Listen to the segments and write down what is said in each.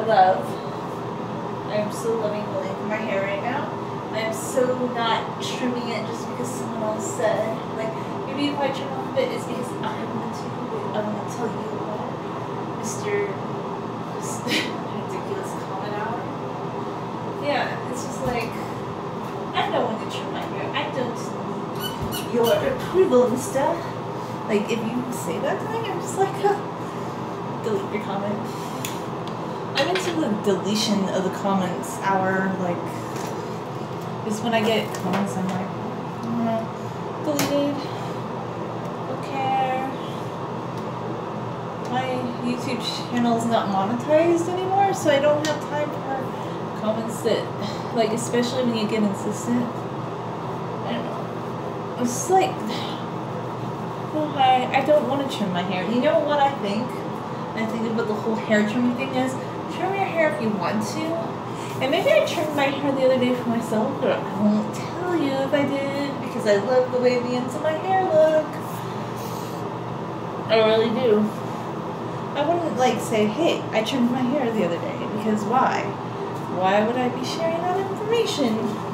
love. I'm so loving the length of my hair right now. I'm so not trimming it just because someone else said. Like, maybe if I trim off a bit, it's because I want to. I want to tell you about Mr. ridiculous comment hour. Yeah, it's just like, I don't want to trim my hair. I don't need your approval, mister. Like, if you say that to me, I'm just like, delete your comment. I'm into the deletion of the comments hour, like, just when I get comments, I'm like, deleted, okay. My YouTube channel is not monetized anymore, so I don't have time for comments that, like, especially when you get insistent. I don't know. It's just like, I don't want to trim my hair. You know what I think? I think about the whole hair trimming thing is, trim your hair if you want to. And maybe I trimmed my hair the other day for myself, but I won't tell you if I did, because I love the way the ends of my hair look. I really do. I wouldn't, like, say, hey, I trimmed my hair the other day, because why? Why would I be sharing that information?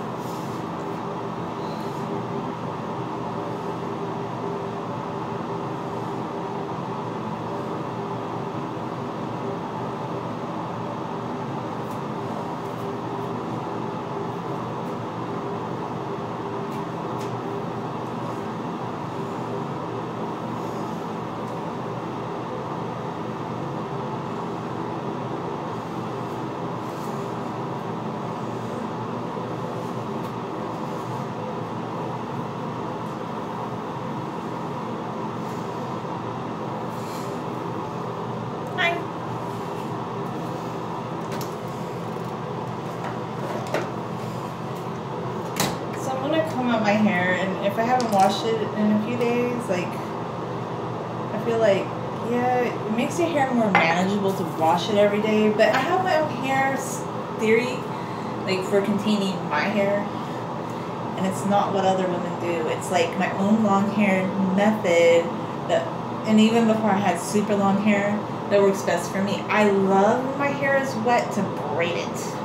My hair, and if I haven't washed it in a few days, like, I feel like, yeah, it makes your hair more manageable to wash it every day, but I have my own hair theory, like, for containing my hair, and it's not what other women do. It's like my own long hair method that, and even before I had super long hair, that works best for me. I love when my hair is wet to braid it.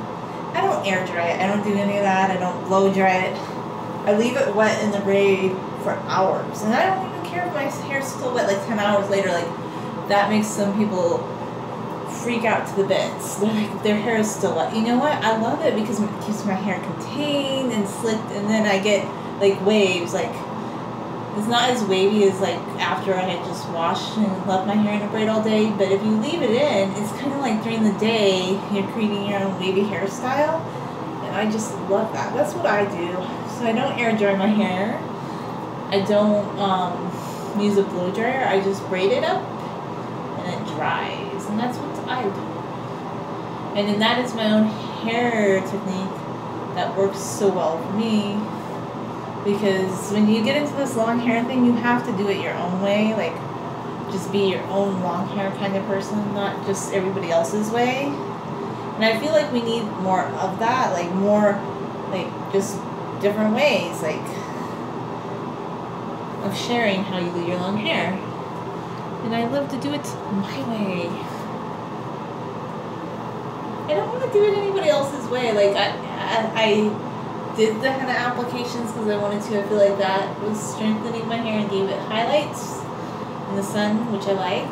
I don't air dry it. I don't do any of that. I don't blow dry it. I leave it wet in the braid for hours, and I don't even care if my hair's still wet like 10 hours later. Like, that makes some people freak out to the bits. They're like, their hair is still wet. You know what? I love it because it keeps my hair contained and slicked, and then I get like waves. Like, it's not as wavy as like after I had just washed and left my hair in a braid all day, but if you leave it in, it's kind of like during the day you're creating your own wavy hairstyle, and I just love that. That's what I do. So I don't air dry my hair. I don't use a blow dryer. I just braid it up and it dries, and that's what I do. And then that is my own hair technique that works so well for me, because when you get into this long hair thing, you have to do it your own way. Like, just be your own long hair kind of person, not just everybody else's way. And I feel like we need more of that, like more, like, just different ways, like, of sharing how you do your long hair. And I love to do it my way. I don't want to do it anybody else's way. Like, I did the henna applications because I wanted to. I feel like that was strengthening my hair and gave it highlights in the sun, which I like.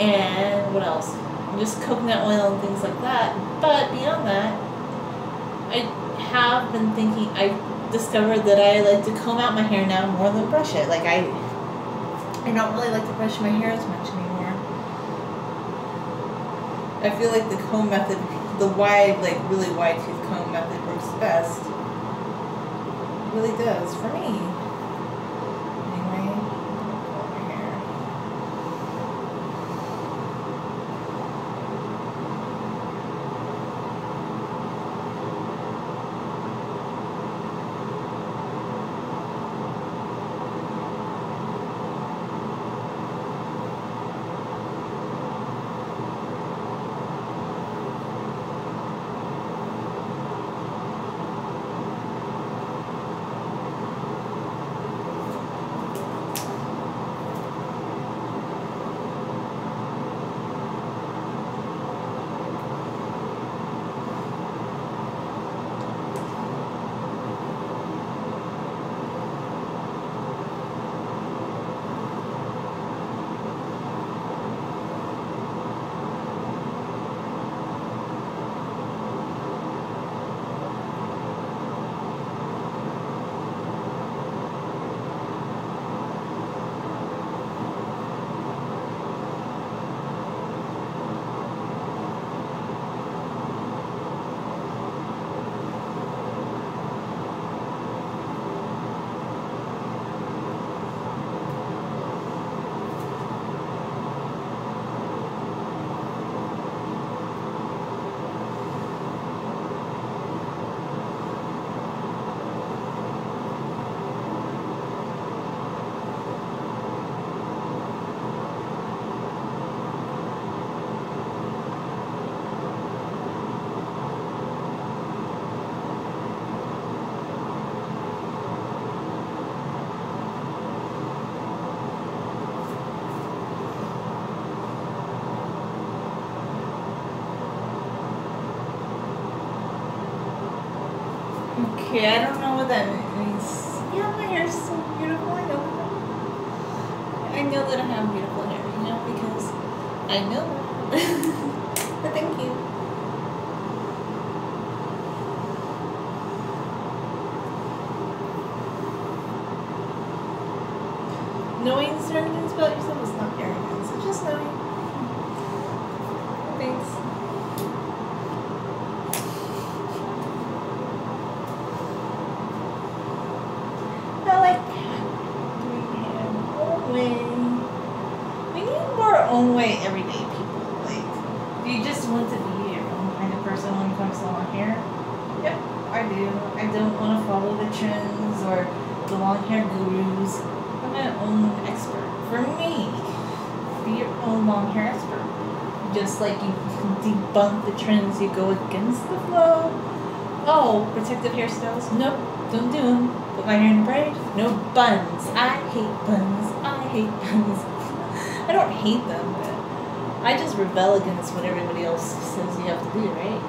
And what else? Just coconut oil and things like that. But beyond that, I have been thinking, I discovered that I like to comb out my hair now more than brush it. Like, I don't really like to brush my hair as much anymore. I feel like the comb method, the wide, like really wide tooth comb method works best. It really does for me. Anyway, comb my hair. Okay, I don't know what that means. Yeah, my hair is so beautiful. I know that. I know that I have beautiful hair, you know, because I know that. But thank you. Knowing certain things about yourself is not arrogance. It's just knowing. Thanks. I like doing hair my own way. We need more own way everyday people. Like, do you just want to be your own kind of person when it comes to long hair? Yep, I do. I don't want to follow the trends or the long hair gurus. I'm my own expert. For me, be your own long hair expert. Just like you debunk the trends, you go against the flow. Oh, protective hairstyles? Nope, don't do them. Put my hair in a braid? No buns. I hate buns. I hate buns. I don't hate them, but I just rebel against what everybody else says you have to do, right?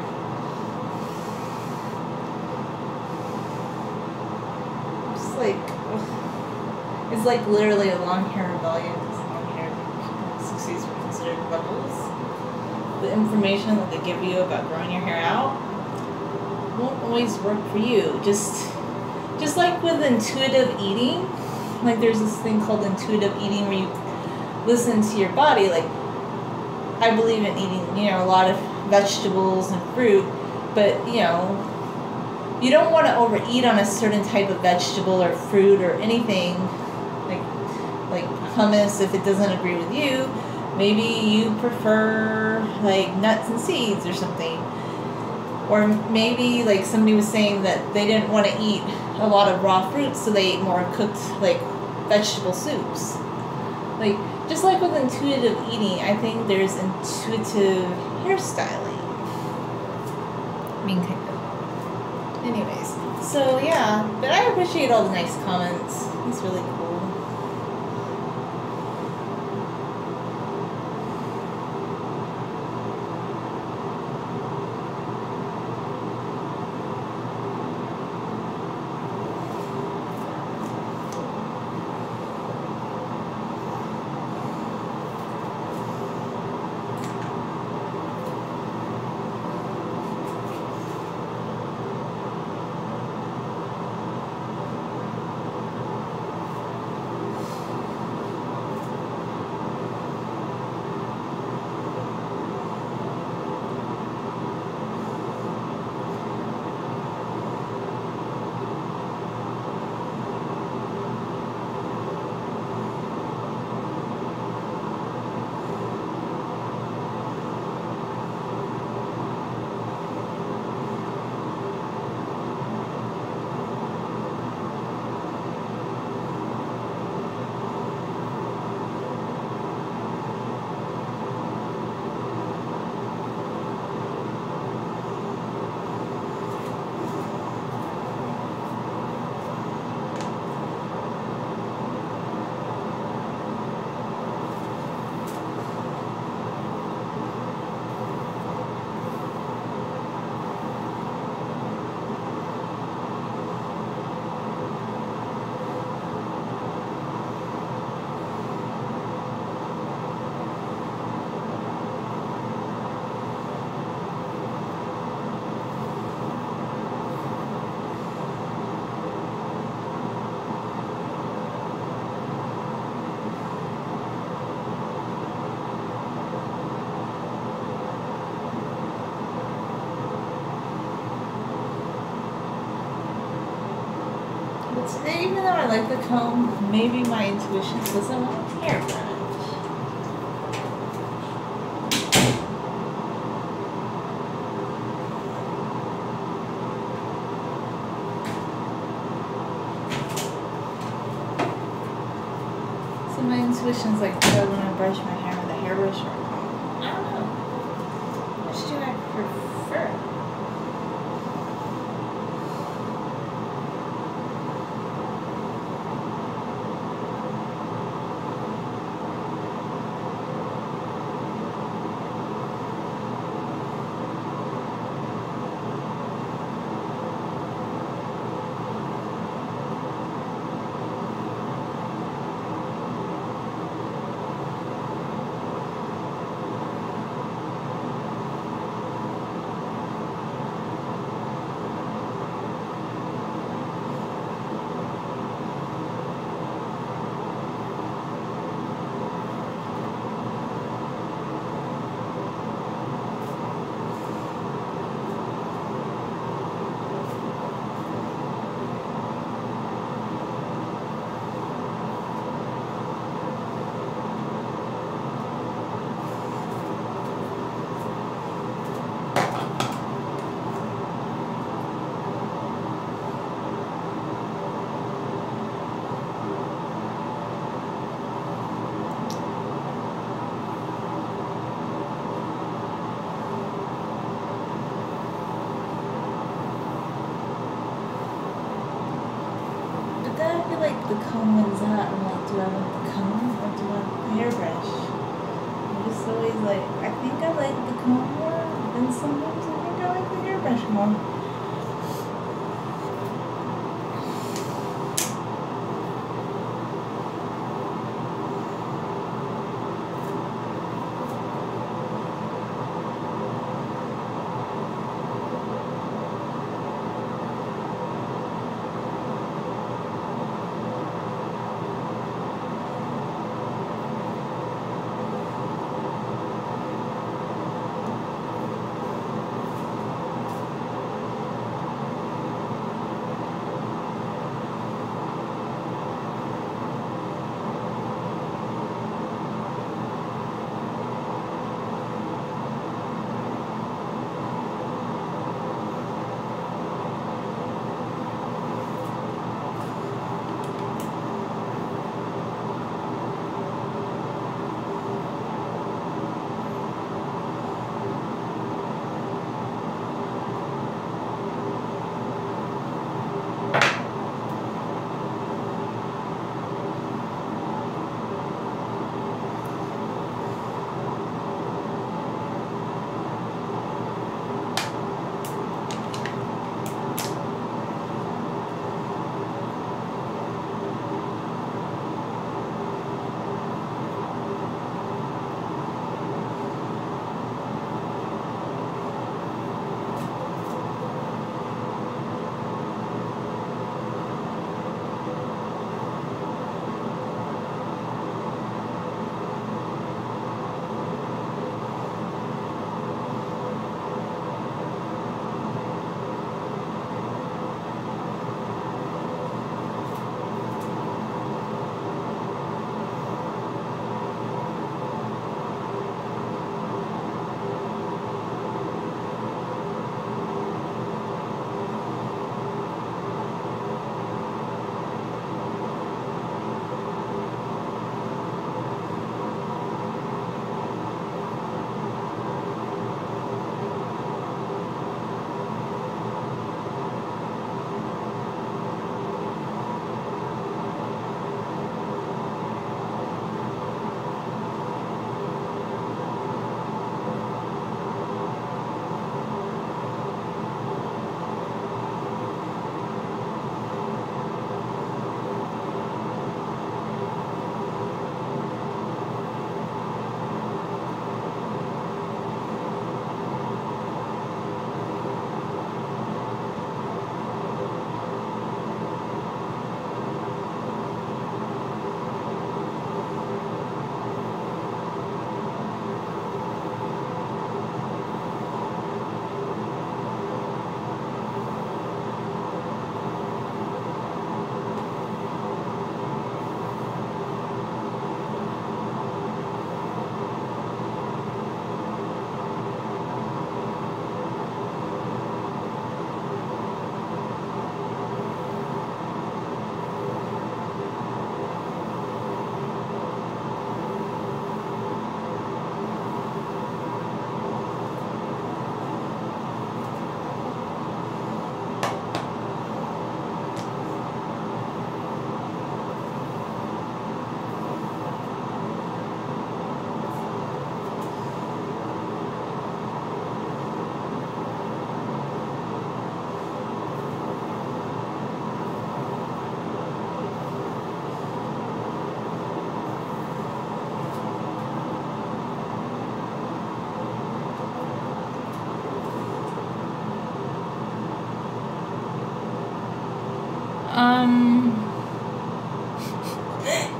Just like, ugh. It's like literally a long hair rebellion because long hair people 60s were considered rebels. The information that they give you about growing your hair out won't always work for you. Just like with intuitive eating, like there's this thing called intuitive eating where you listen to your body. Like, I believe in eating, you know, a lot of vegetables and fruit, but you know, you don't want to overeat on a certain type of vegetable or fruit or anything, like hummus if it doesn't agree with you. Maybe you prefer like nuts and seeds or something. Or maybe like somebody was saying that they didn't want to eat a lot of raw fruits, so they ate more cooked like vegetable soups. Like, just like with intuitive eating, I think there's intuitive hairstyling. I mean, kind of. Anyways, so yeah, but I appreciate all the nice comments. It's really cool. Even though I like the comb, maybe my intuition says I want a hairbrush. So my intuition's like, do I want to brush my hair with a hairbrush or a comb? I don't know. Which do I prefer? the comb, what is that? I'm like, do I want the comb or do I want the hairbrush? I'm just always like, I think I like the comb more, and sometimes I think I like the hairbrush more.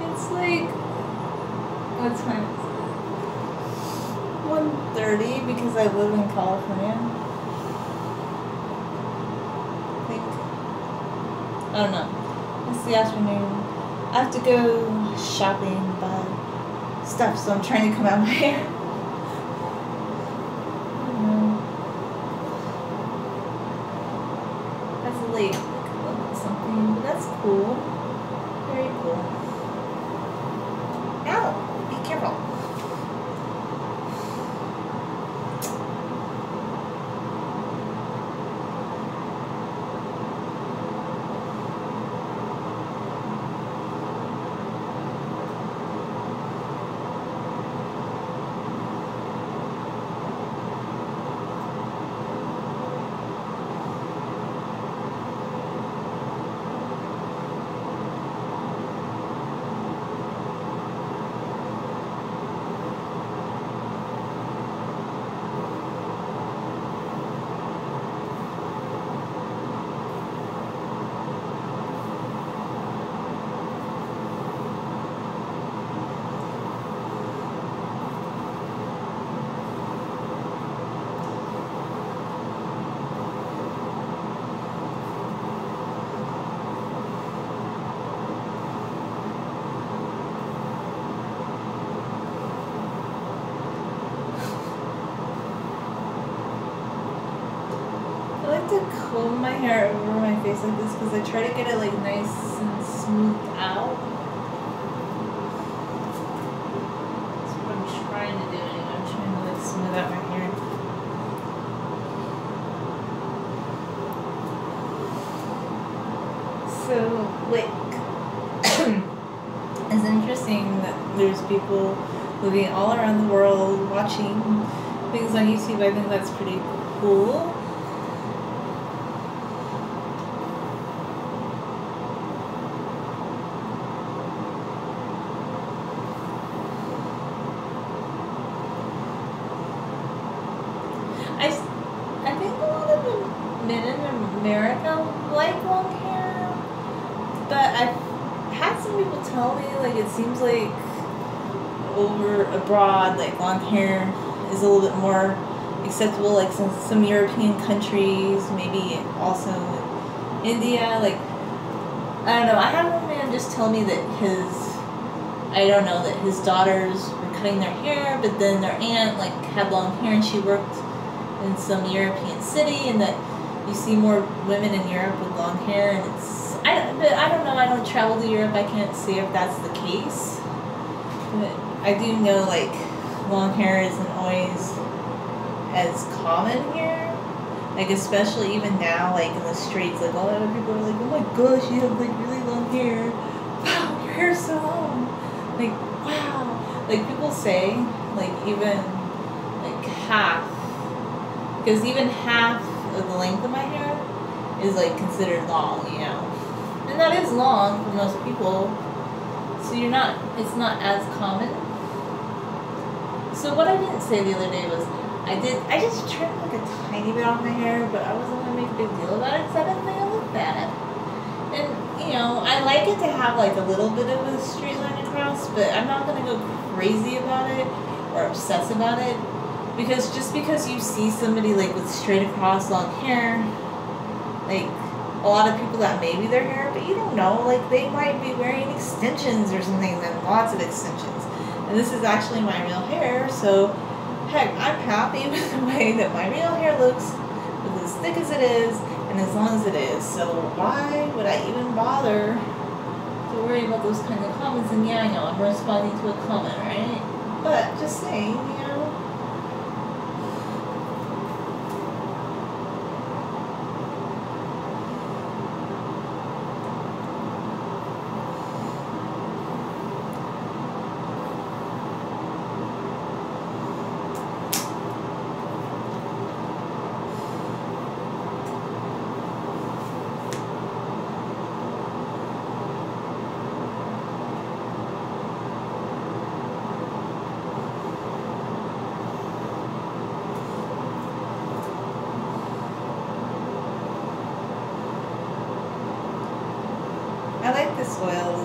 It's like, what time is it? 1:30 because I live in California. I think. I don't know. It's the afternoon. I have to go shopping, buy stuff, so I'm trying to come out my hair. I don't know. That's late. Something, but that's cool. Very cool. Ow! Be careful. like to comb my hair over my face like this because I try to get it like nice and smoothed out. That's what I'm trying to do anyway. I'm trying to like smooth out my hair. So like it's interesting that there's people living all around the world watching things on YouTube. I think that's pretty cool. I think a lot of the men in America like long hair, but I've had some people tell me like it seems like over abroad like long hair is a little bit more acceptable, like some European countries, maybe also India. Like I don't know. I had one man just tell me that that his daughters were cutting their hair, but then their aunt like had long hair and she worked in some European city, and that you see more women in Europe with long hair, and I don't know. I don't travel to Europe. I can't see if that's the case. But I do know like long hair isn't always as common here. Like especially even now, like in the streets, like a lot of people are like, "Oh my gosh, you have like really long hair! Wow, your hair's so long!" Like wow, like people say like even like half. Because even half of the length of my hair is like considered long, you know. And that is long for most people. So it's not as common. So what I didn't say the other day was, I just trimmed like a tiny bit off my hair, but I wasn't going to make a big deal about it because I didn't think it looked bad. And, you know, I like it to have like a little bit of a straight line across, but I'm not going to go crazy about it or obsess about it. Because just because you see somebody like with straight across long hair, like a lot of people that may be their hair, but you don't know, like they might be wearing extensions or something, and lots of extensions. And this is actually my real hair, so heck, I'm happy with the way that my real hair looks, with as thick as it is, and as long as it is. So why would I even bother to worry about those kind of comments? And yeah, I know, I'm responding to a comment, right? But just saying, you know. I like this oil,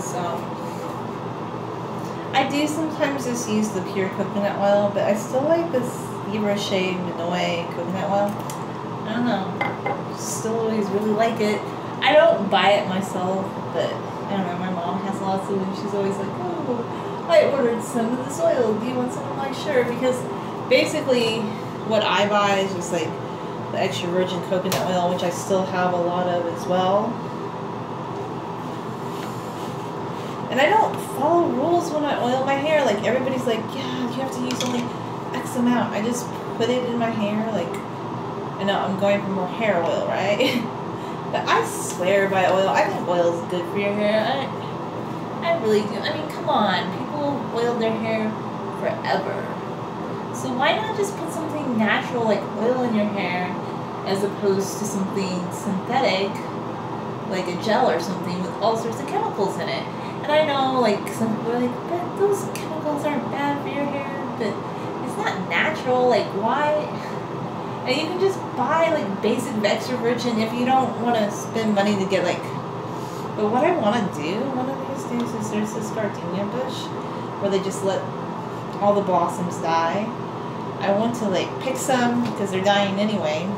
I do sometimes just use the pure coconut oil, but I still like this Yves Rocher Minoy coconut oil. I don't know, still always really like it. I don't buy it myself, but I don't know, my mom has lots of it, and she's always like, oh, I ordered some of this oil, do you want some? I'm like, sure, because basically what I buy is just like the extra virgin coconut oil, which I still have a lot of as well. And I don't follow rules when I oil my hair. Like everybody's like, yeah, you have to use only X amount. I just put it in my hair. Like, I know I'm going for more hair oil, right? But I swear by oil. I think oil is good for your hair. I really do. I mean, come on. People oil their hair forever. So why not just put something natural like oil in your hair as opposed to something synthetic like a gel or something with all sorts of chemicals in it? And I know, like, some people are like, but those chemicals aren't bad for your hair, but it's not natural, like, why? And you can just buy, like, basic extra virgin if you don't want to spend money to get, like, but what I want to do one of these days is there's this gardenia bush where they just let all the blossoms die. I want to, like, pick some, because they're dying anyway,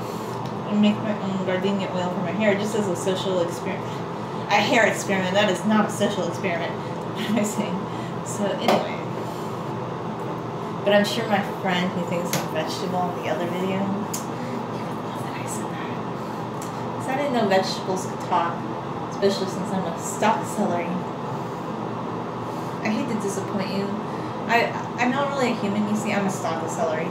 and make my own gardenia oil for my hair, just as a social experiment. A hair experiment. That is not a social experiment. What am I saying? So anyway. But I'm sure my friend who thinks I'm vegetable in the other video, he would love that I said that. I didn't know vegetables could talk, especially since I'm a stock celery. I hate to disappoint you. I'm not really a human, you see, I'm a stock celery.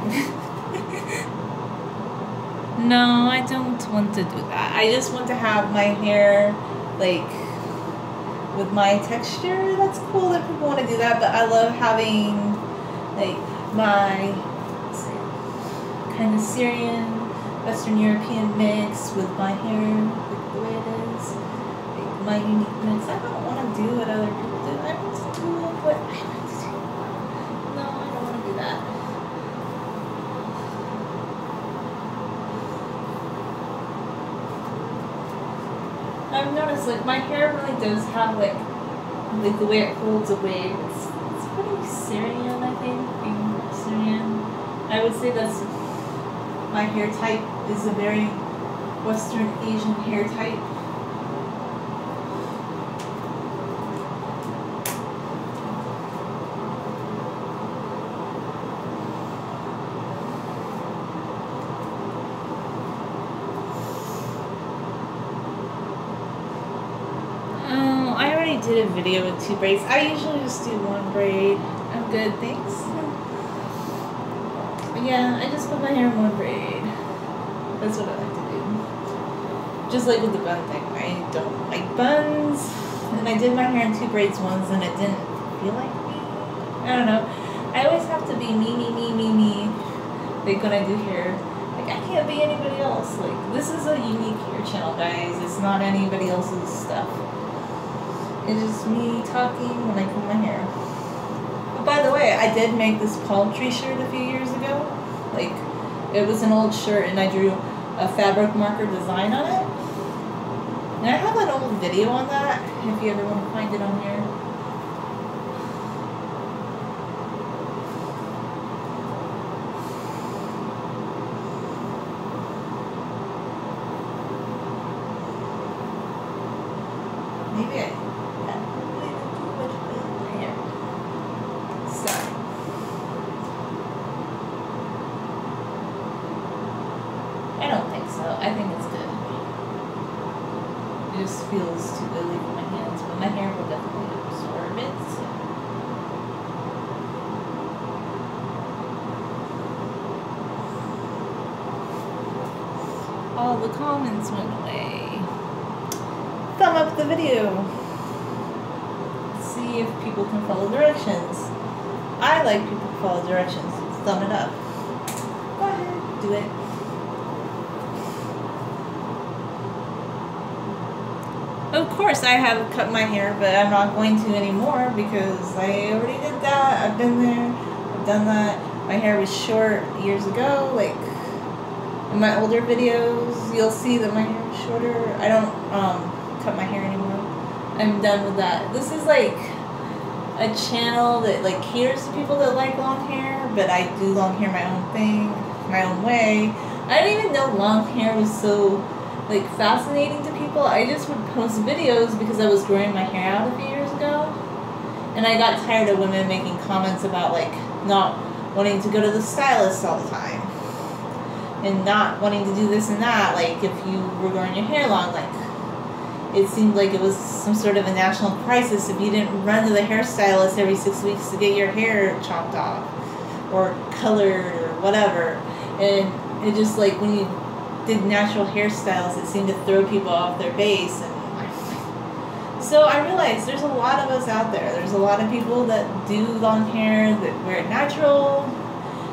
No, I don't want to do that. I just want to have my hair, like, with my texture. That's cool that people want to do that, but I love having, like, my kind of Syrian, Western European mix with my hair, like the way it is. Like, my unique mix. I don't want to do what other people do. I want to do what I want to do. No, I don't want to do that. I've noticed, like, my hair really does have, like the way it holds a wave. It's pretty Syrian, I think, being Syrian. I would say that's my hair type is a very Western Asian hair type. Did a video with 2 braids. I usually just do 1 braid. I'm good, thanks. But yeah, I just put my hair in 1 braid. That's what I like to do. Just like with the bun thing. I don't like buns. And I did my hair in 2 braids once and it didn't feel like me. I don't know. I always have to be me. Like when I do hair. Like I can't be anybody else. Like this is a unique hair channel, guys. It's not anybody else's stuff. It's just me talking when I comb my hair. But by the way, I did make this palm tree shirt a few years ago. Like, it was an old shirt and I drew a fabric marker design on it. And I have an old video on that, if you ever want to find it on here. Maybe I I think it's good. It just feels too oily for my hands, but my hair will definitely absorb it. All the comments went away. Thumb up the video. See if people can follow directions. I like people to follow directions. Thumb it up. Go ahead, do it. Of course, I have cut my hair, but I'm not going to anymore because I already did that. I've been there. I've done that. My hair was short years ago. Like, in my older videos, you'll see that my hair is shorter. I don't cut my hair anymore. I'm done with that. This is like a channel that like caters to people that like long hair, but I do long hair my own thing, my own way. I didn't even know long hair was so like fascinating to people. I just would post videos because I was growing my hair out a few years ago, and I got tired of women making comments about like not wanting to go to the stylist all the time and not wanting to do this and that. Like if you were growing your hair long, like it seemed like it was some sort of a national crisis if you didn't run to the hairstylist every 6 weeks to get your hair chopped off or colored or whatever. And it just like when you did natural hairstyles, it seemed to throw people off their base. And so I realized there's a lot of us out there. There's a lot of people that do long hair, that wear it natural.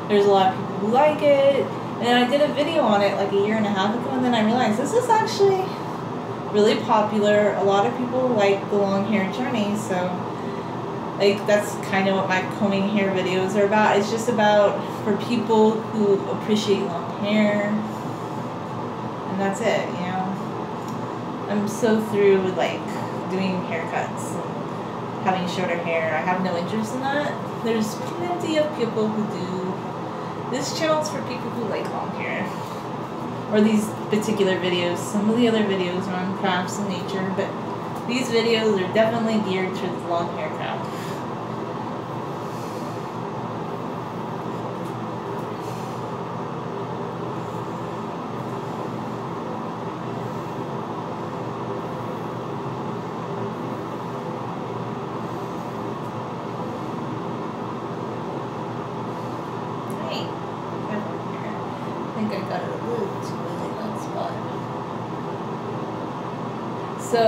There's a lot of people who like it. And I did a video on it like a year and a half ago, and then I realized this is actually really popular. A lot of people like the long hair journey, so like that's kind of what my combing hair videos are about. It's just about for people who appreciate long hair. And that's it, you know. I'm so through with like doing haircuts and having shorter hair. I have no interest in that. There's plenty of people who do. This channel's for people who like long hair. Or these particular videos. Some of the other videos are on crafts and nature, but these videos are definitely geared to the long hair crowd. I got it a little too early in that spot. So,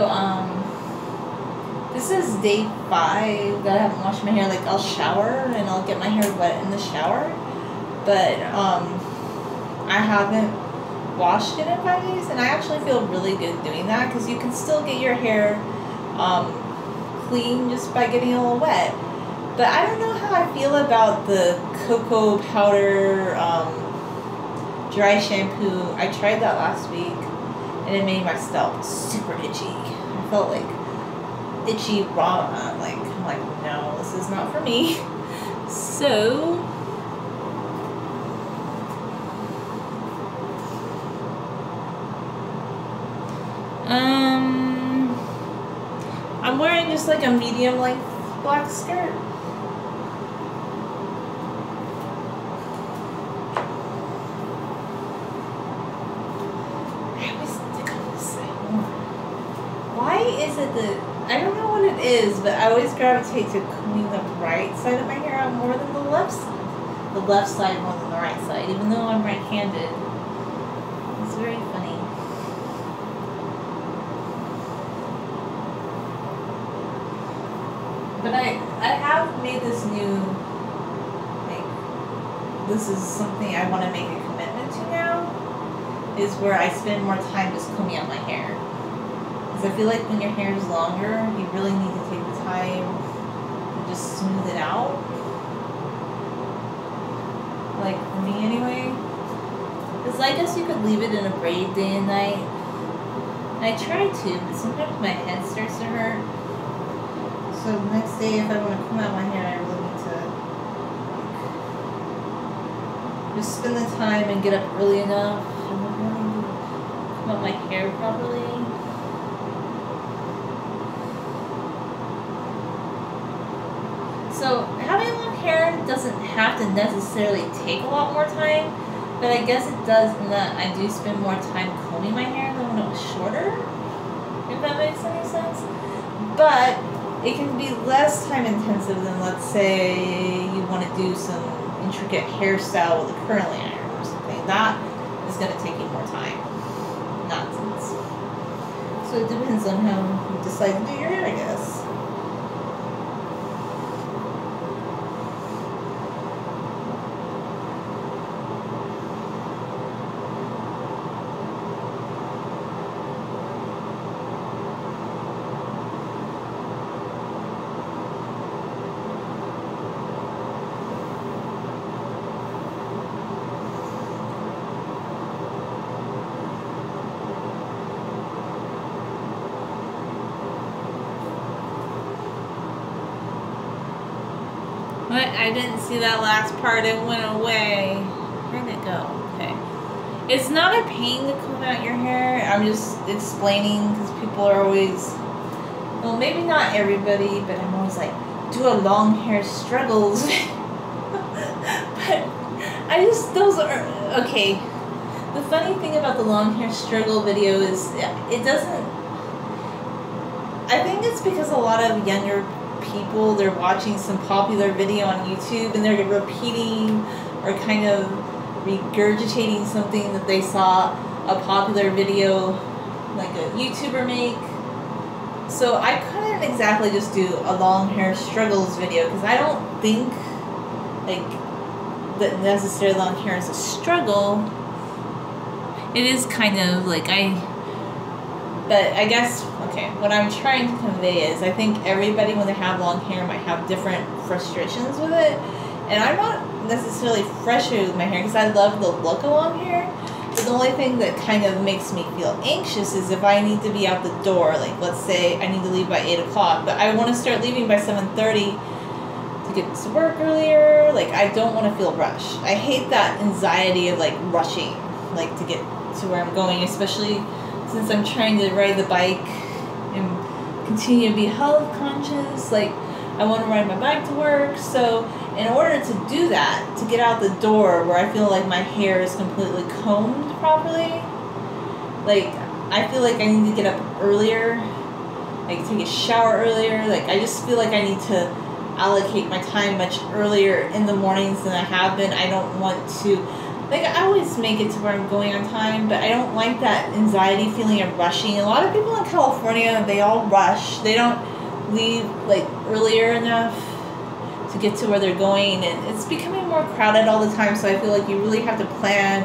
this is day 5 that I haven't washed my hair. Like, I'll shower and I'll get my hair wet in the shower. But, I haven't washed it in 5 days. And I actually feel really good doing that. Because you can still get your hair, clean just by getting a little wet. But I don't know how I feel about the cocoa powder, dry shampoo. I tried that last week. And it made my scalp super itchy. I felt like itchy raw. I'm like, no, this is not for me. So I'm wearing just like a medium length black skirt. Is it that I don't know what it is, but I always gravitate to combing the right side of my hair out more than the left side. The left side more than the right side, even though I'm right-handed. It's very funny. But I have made this new, like, this is something I want to make a commitment to now, is where I spend more time just combing out my hair. Because I feel like when your hair is longer, you really need to take the time to just smooth it out. Like, for me anyway. Because I guess you could leave it in a braid day and night. And I try to, but sometimes my head starts to hurt. So the next day, if I want to comb out my hair, I really need to just spend the time and get up early enough in the morning to comb out my hair properly. So having long hair doesn't have to necessarily take a lot more time, but I guess it does in that I do spend more time combing my hair than when it was shorter, if that makes any sense. But it can be less time intensive than, let's say, you want to do some intricate hairstyle with a curling iron or something. That is going to take you more time. Nonsense. So it depends on how you decide to do your hair, I guess. What? I didn't see that last part. It went away. Where'd it go? Okay. It's not a pain to comb out your hair. I'm just explaining because people are always, well, maybe not everybody, but I'm always like, do a long hair struggles. But I just, those are, okay. The funny thing about the long hair struggle video is it doesn't, I think it's because a lot of younger people, they're watching some popular video on YouTube and they're repeating or kind of regurgitating something that they saw a popular video like a YouTuber make. So I couldn't exactly just do a long hair struggles video because I don't think like that necessarily long hair is a struggle. It is kind of like but I guess, okay, what I'm trying to convey is I think everybody when they have long hair might have different frustrations with it. And I'm not necessarily frustrated with my hair because I love the look of long hair. But the only thing that kind of makes me feel anxious is if I need to be out the door. Like, let's say I need to leave by 8 o'clock, but I want to start leaving by 7:30 to get to work earlier. Like, I don't want to feel rushed. I hate that anxiety of, like, rushing, like, to get to where I'm going, especially since I'm trying to ride the bike and continue to be health conscious. Like, I want to ride my bike to work. So in order to do that, to get out the door where I feel like my hair is completely combed properly, like, I feel like I need to get up earlier, like take a shower earlier. Like, I just feel like I need to allocate my time much earlier in the mornings than I have been. I don't want to like, I always make it to where I'm going on time, but I don't like that anxiety feeling of rushing. A lot of people in California, they all rush. They don't leave, like, earlier enough to get to where they're going, and it's becoming more crowded all the time, so I feel like you really have to plan,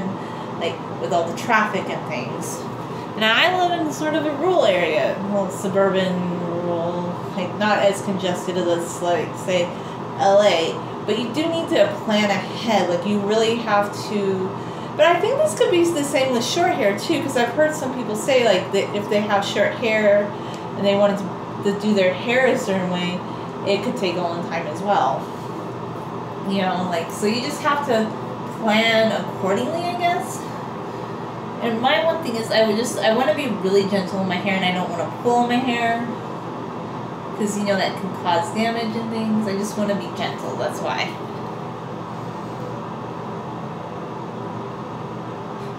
like, with all the traffic and things. And I live in sort of a rural area, well, suburban, rural, like, not as congested as, like, say, LA, but you do need to plan ahead. Like, you really have to. But I think this could be the same with short hair too, because I've heard some people say, like, that if they have short hair and they wanted to do their hair a certain way, it could take a long time as well. You know, like, so you just have to plan accordingly, I guess. And my one thing is, I want to be really gentle in my hair, and I don't want to pull my hair, because, you know, that can cause damage and things. I just want to be gentle, that's why.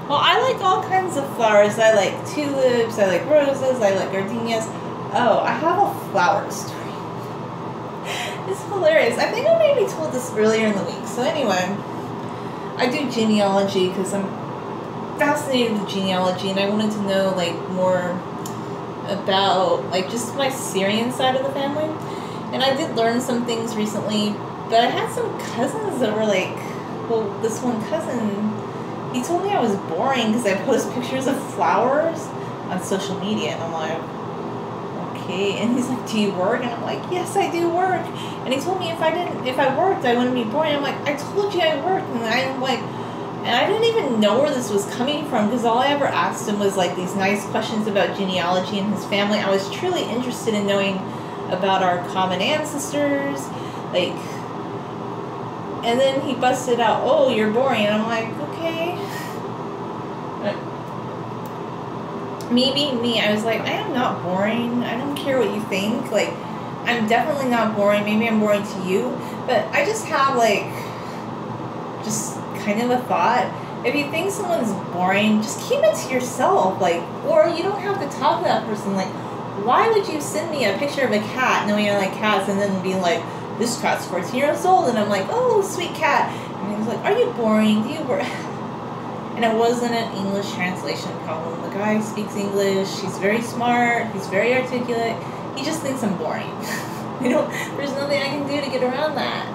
Well, I like all kinds of flowers. I like tulips, I like roses, I like gardenias. Oh, I have a flower story. It's hilarious. I think I maybe told this earlier in the week. So anyway, I do genealogy because I'm fascinated with genealogy, and I wanted to know, like, more about, like, just my Syrian side of the family. And I did learn some things recently, but I had some cousins that were like, well, this one cousin, he told me I was boring because I post pictures of flowers on social media, and I'm like, okay. And he's like, do you work? And I'm like, yes, I do work. And he told me if I worked, I wouldn't be boring. I'm like, I told you I worked. And I'm like, and I didn't even know where this was coming from, because all I ever asked him was, like, these nice questions about genealogy and his family. I was truly interested in knowing about our common ancestors, like, and then he busted out, oh, you're boring. And I'm like, okay. Me being me, I was like, I am not boring. I don't care what you think. Like, I'm definitely not boring. Maybe I'm boring to you, but I just have, like, just kind of a thought. If you think someone's boring, just keep it to yourself. Like, or you don't have to talk to that person. Like, why would you send me a picture of a cat knowing I like cats, and then be like, this cat's 14 years old, and I'm like, oh, sweet cat. And he's like, are you boring? Do you work? And it wasn't an English translation problem. The guy speaks English. He's very smart. He's very articulate. He just thinks I'm boring. There's nothing I can do to get around that.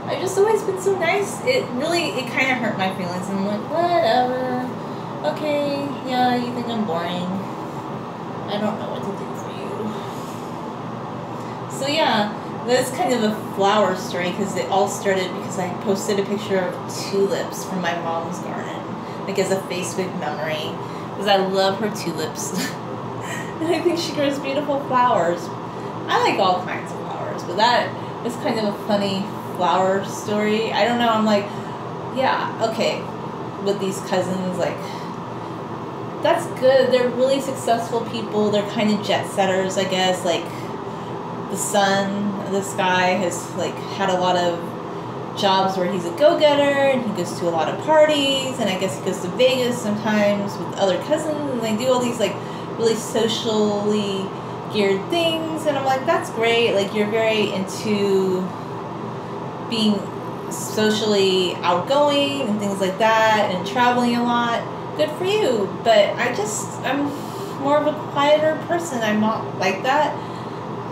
I've just always been so nice. It kind of hurt my feelings. And I'm like, whatever. Okay, yeah, you think I'm boring. I don't know what to do for you. So yeah, that's kind of a flower story, because it all started because I posted a picture of tulips from my mom's garden, like, as a Facebook memory, because I love her tulips. And I think she grows beautiful flowers. I like all kinds of flowers, but that was kind of a funny flower story. I don't know, I'm like, yeah, okay, with these cousins, like, that's good. They're really successful people. They're kind of jet setters, I guess. Like, the son, this guy has, like, had a lot of jobs where he's a go-getter, and he goes to a lot of parties, and I guess he goes to Vegas sometimes with other cousins, and they do all these, like, really socially geared things, and I'm like, that's great. Like, you're very into being socially outgoing and things like that, and traveling a lot. Good for you. But I'm more of a quieter person. I'm not like that.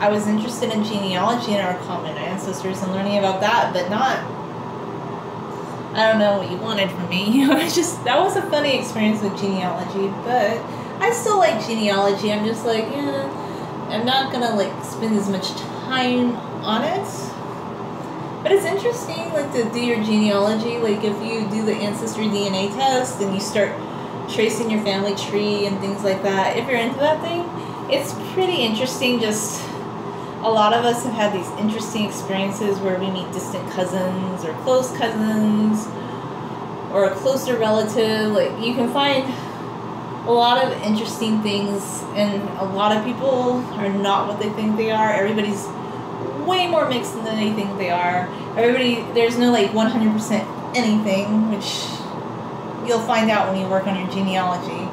I was interested in genealogy and our common ancestors and learning about that, but not, I don't know what you wanted from me. That was a funny experience with genealogy, but I still like genealogy. I'm just like, yeah, I'm not gonna, like, spend as much time on it. But it's interesting, like, to do your genealogy. Like, if you do the Ancestry DNA test and you start tracing your family tree and things like that, if you're into that thing, it's pretty interesting. Just a lot of us have had these interesting experiences where we meet distant cousins or close cousins or a closer relative. Like, you can find a lot of interesting things, and a lot of people are not what they think they are. Everybody's way more mixed than they think they are. There's no, like, 100% anything, which you'll find out when you work on your genealogy.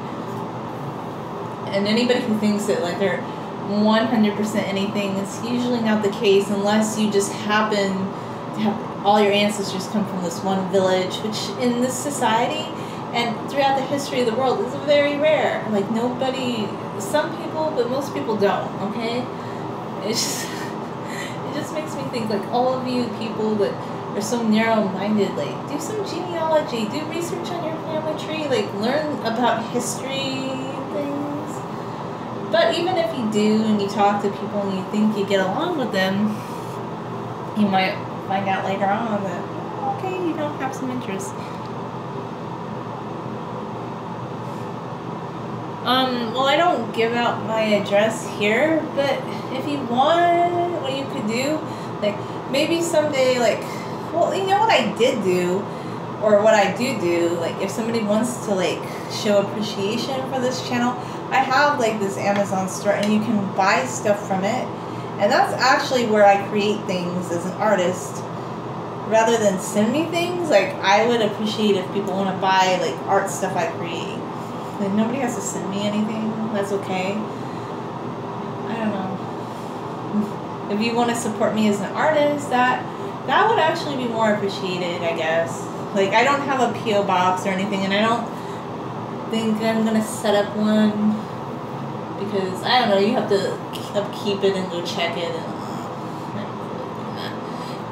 And anybody who thinks that, like, they're 100% anything, it's usually not the case, unless you just happen to have all your ancestors come from this one village, which in this society and throughout the history of the world is very rare. Like nobody, some people, but most people don't. Okay, it's just, it just makes me think like all of you people that are so narrow-minded, like do some genealogy, do research on your family tree, like learn about history and things. But even if you do and you talk to people and you think you get along with them, you might find out later on that okay, you don't have some interest. Well, I don't give out my address here, but if you want, what you could do, like, maybe someday, like, well, you know what I did do, or what I do, like, if somebody wants to, like, show appreciation for this channel, I have, like, this Amazon store, and you can buy stuff from it, and that's actually where I create things as an artist. Rather than send me things, like, I would appreciate if people want to buy, like, art stuff I create. Like, nobody has to send me anything. That's okay. I don't know. If you want to support me as an artist, that would actually be more appreciated, I guess. Like, I don't have a P.O. box or anything, and I don't think I'm going to set up one. Because, I don't know, you have to upkeep it and go check it. And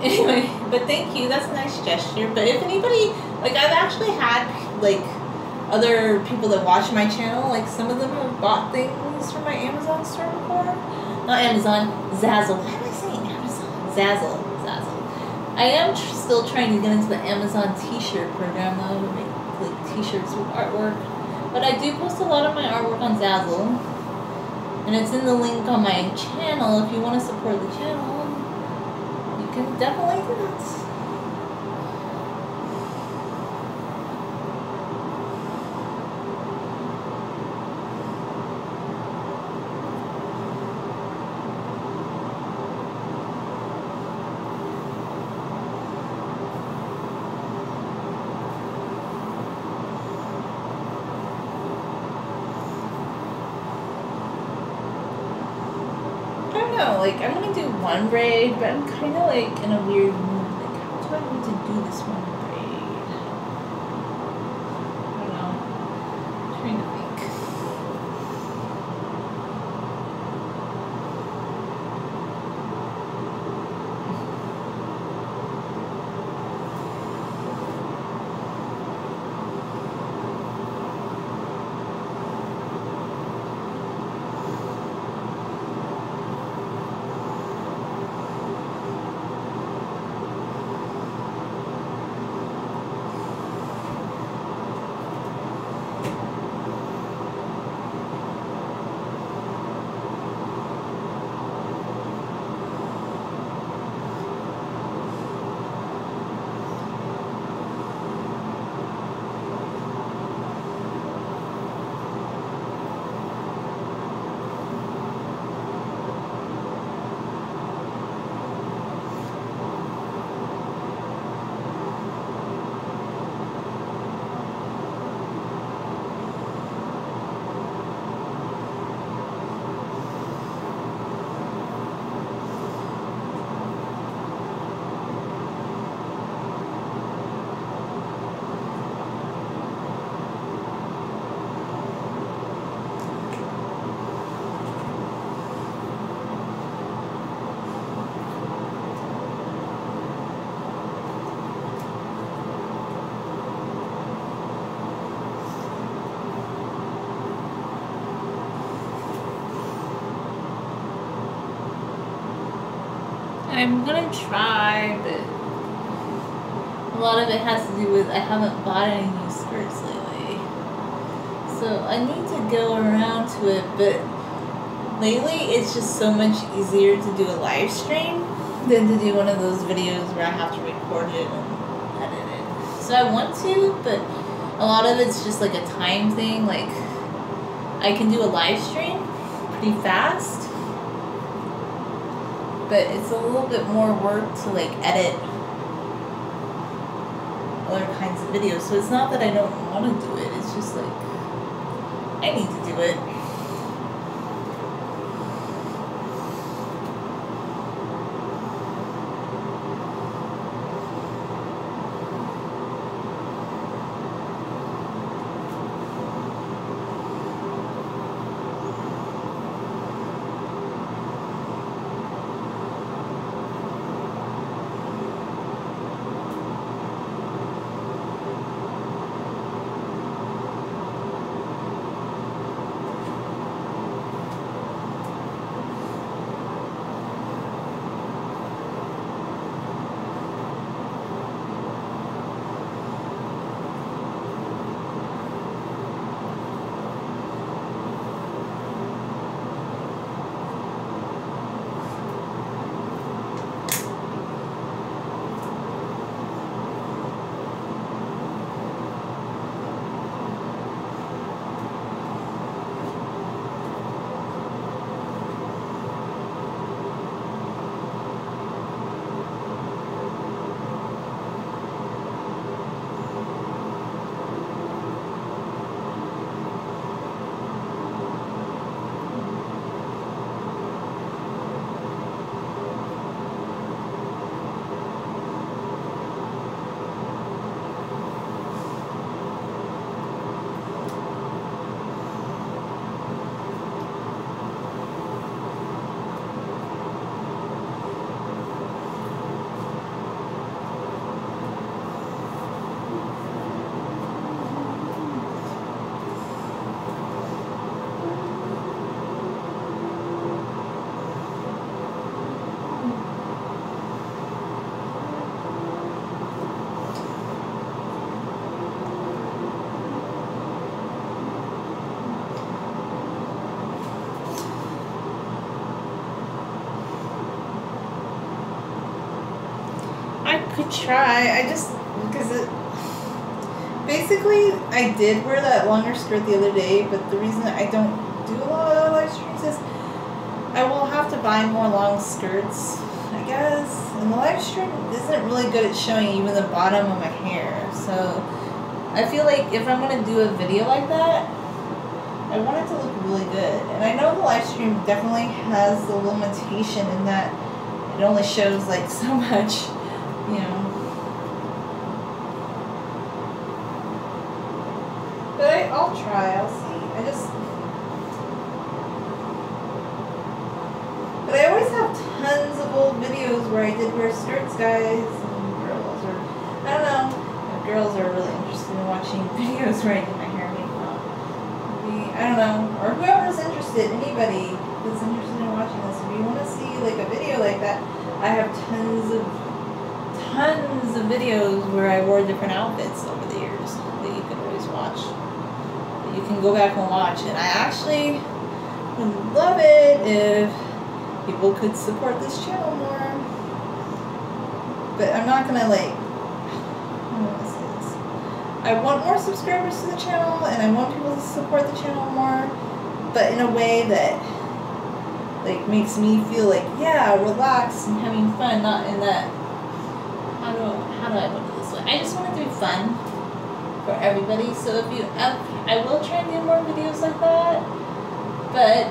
anyway, but thank you. That's a nice gesture. But if anybody, like, I've actually had, like, other people that watch my channel, like some of them have bought things from my Amazon store before. Not Amazon, Zazzle. Why am I saying Amazon? Zazzle. I am still trying to get into the Amazon t-shirt program though, to make like t-shirts with artwork. But I do post a lot of my artwork on Zazzle. And it's in the link on my channel. If you want to support the channel, you can definitely do that. Like, I'm gonna do one braid, but I'm kind of like in a weird mood. Like, how do I need to do this one braid? I don't know. I'm trying to think. I'm gonna try, but a lot of it has to do with I haven't bought any new skirts lately. So I need to go around to it, but lately it's just so much easier to do a live stream than to do one of those videos where I have to record it and edit it. So I want to, but a lot of it's just like a time thing. Like, I can do a live stream pretty fast, but it's a little bit more work to like edit other kinds of videos. So it's not that I don't want to do it, it's just like I need to do it. try. I just, because it, basically, I did wear that longer skirt the other day, but the reason that I don't do a lot of live streams is I will have to buy more long skirts, I guess. And the live stream isn't really good at showing even the bottom of my hair. So I feel like if I'm going to do a video like that, I want it to look really good. And I know the live stream definitely has the limitation in that it only shows like so much, you know. But I'll try, I'll see. But I always have tons of old videos where I did wear skirts, guys, and girls, or, I don't know, if girls are really interested in watching videos where I did my hair and makeup. Maybe, I don't know, or whoever's interested, anybody that's interested in watching this, if you want to see like a video like that, I have tons of videos where I wore different outfits over the years that you can always watch. That you can go back and watch, and I actually would love it if people could support this channel more. But I'm not gonna like, how do I say this? I want more subscribers to the channel, and I want people to support the channel more, but in a way that like makes me feel like, yeah, relaxed and having fun, not in that, how do I put it this way? I just want it to be fun for everybody. So if you, I will try and do more videos like that, but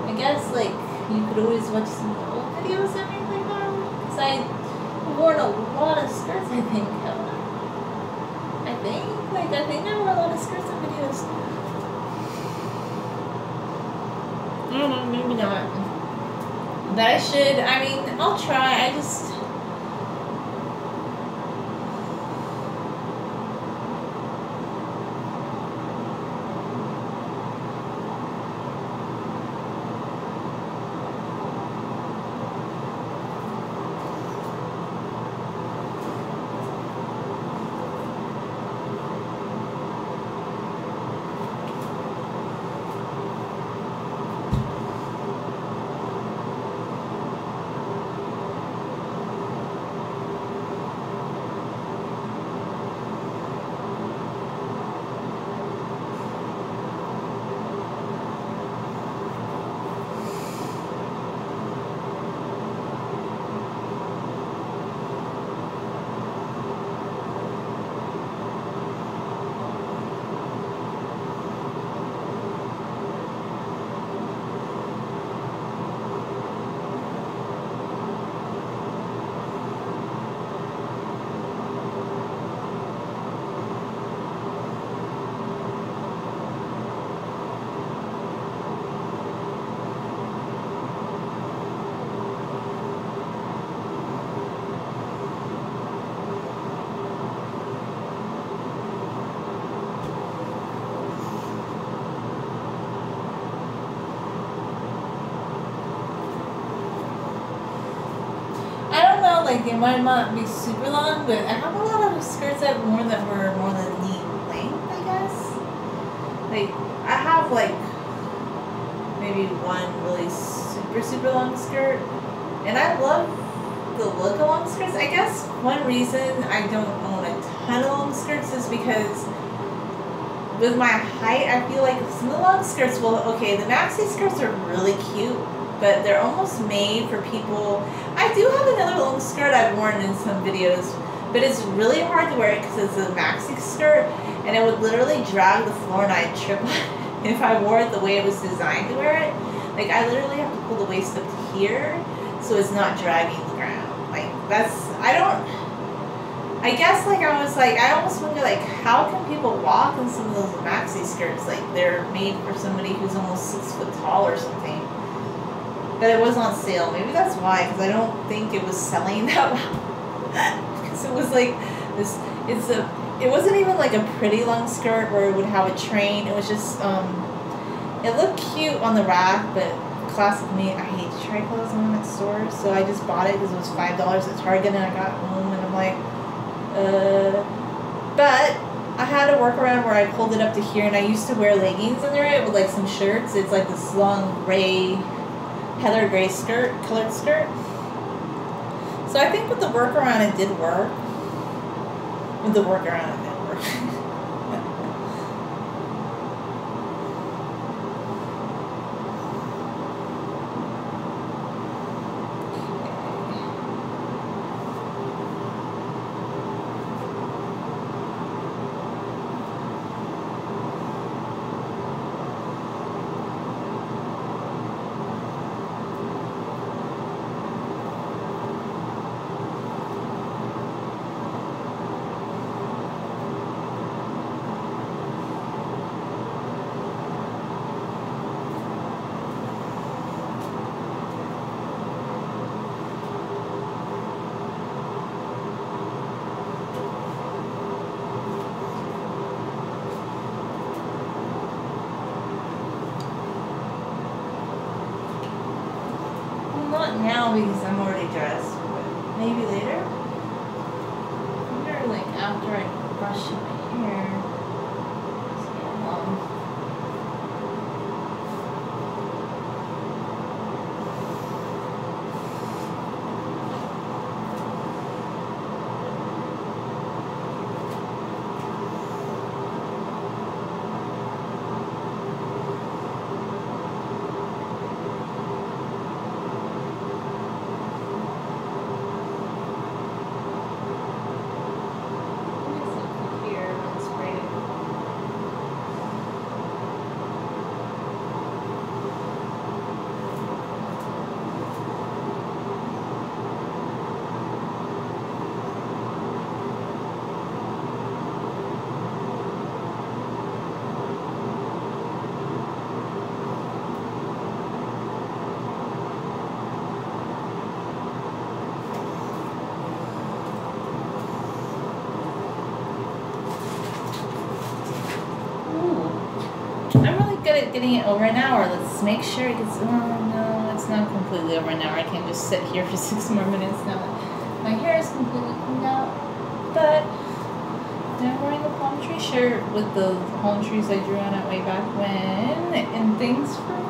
I guess like you could always watch some old videos of me like that, because I've worn a lot of skirts, I think, haven't I? I think I wore a lot of skirts and videos. I don't know, maybe not. But I should, I mean, I'll try, I just... Like they might not be super long, but I have a lot of skirts I've worn that were more than knee length, I guess. Like I have like maybe one really super long skirt, and I love the look of long skirts. I guess one reason I don't own a ton of long skirts is because with my height, I feel like some of the long skirts will, okay, the maxi skirts are really cute, but they're almost made for people. I do have another long skirt I've worn in some videos, but it's really hard to wear it because it's a maxi skirt, and it would literally drag the floor and I'd trip if I wore it the way it was designed to wear it. Like I literally have to pull the waist up to here so it's not dragging the ground. Like that's, I guess like I was like, I almost wonder like how can people walk in some of those maxi skirts? Like they're made for somebody who's almost 6 foot tall or something. But it was on sale. Maybe that's why, because I don't think it was selling that well. Because it was like this, it wasn't even like a pretty long skirt where it would have a train. It was just, it looked cute on the rack, but classic me, I hate to try clothes on at stores, so I just bought it because it was $5 at Target, and I got home and I'm like, but I had a workaround where I pulled it up to here, and I used to wear leggings under it with like some shirts. It's like this long gray, heather gray skirt, colored skirt. So I think with the workaround, it did work. With the workaround, it did work. Not now because I'm already dressed, but maybe later. I wonder, like, after I brush my hair. It's getting long. I'm really good at getting it over an hour. Let's make sure it gets. Oh no, it's not completely over an hour. I can't just sit here for 6 more minutes now that my hair is completely cleaned out. But I'm wearing a palm tree shirt with the palm trees I drew on it way back when, and things for